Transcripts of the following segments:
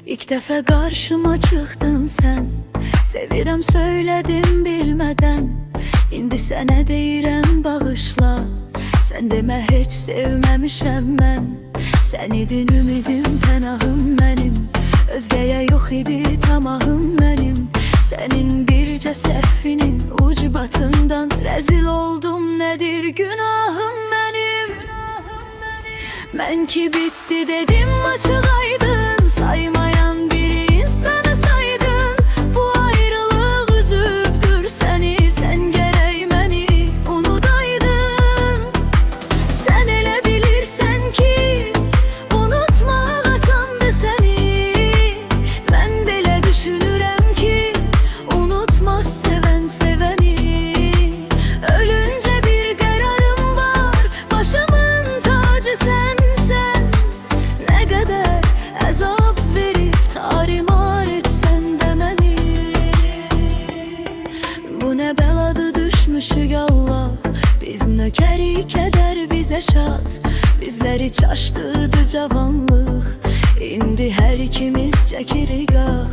İlk defa karşıma çıktın sen. Sevirəm söyledim bilmeden. İndi sənə deyirəm bağışla. Sən demə heç sevməmişəm mən. Sən idin ümidim, pənahım mənim. Özgəyə yox idi tamahım mənim. Sənin bircə səhvinin ucbatından rəzil oldum, nədir günahım mənim? Mən ki bitti dedim açıq aydın, saymayan bir insanı saydın. Bu ayrılıq üzübdür səni, sən gərək məni unudaydın. Sən elə bilirsən ki unutmaq asandı səni. Mən belə düşünürəm ki unutmaz sevən sevəni. Ölüncə bir qərarım var, başımın tacı sənsən. Nə qədər əzab verib tarimar etsən də məni. Bu nə bəladı düşmüşük Allah. Biz nökəri kədər bizə şad. Bizləri çaşdırdı cavanlıq. İndi hər ikimiz çəkirik ah.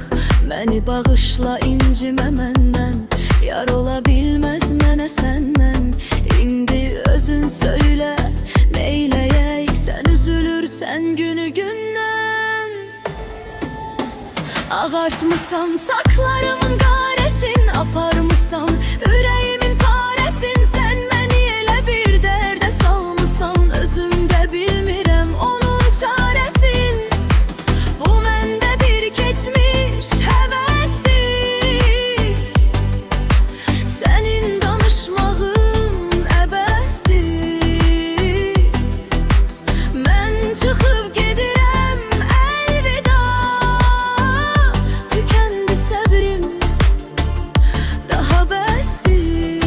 Məni bağışla, incimə məndən. Yar ola bilməz mənə səndən. İndi özün söylə, neyləyək? Sən üzülürsən günü gündən. Ağartmısan saklarımın qaresin, aparmısan ürəyimin paresin. Sən məni elə bir dərdə salmısan, özümdə bilmirəm onun çaresin. Bu məndə bir keçmiş həvəsdir. Sənin danışmağın əbəsdir. Mən çıxıb gedirəm əlvida. Tükəndi səbrim, daha bəsdir.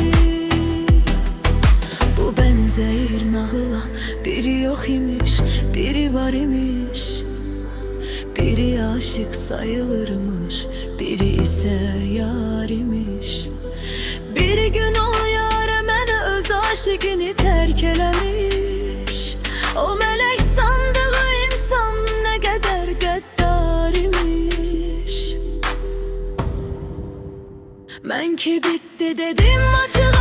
Bu bənzəyir nağıla, biri yox imiş, biri var imiş. Biri aşık sayılırmış, biri ise yar imiş. Bir gün o yara mənə öz aşıqını tərk eləmiş. O mələk sandığı insan nə qədər qəddar imiş. Mən ki bitti dedim açıq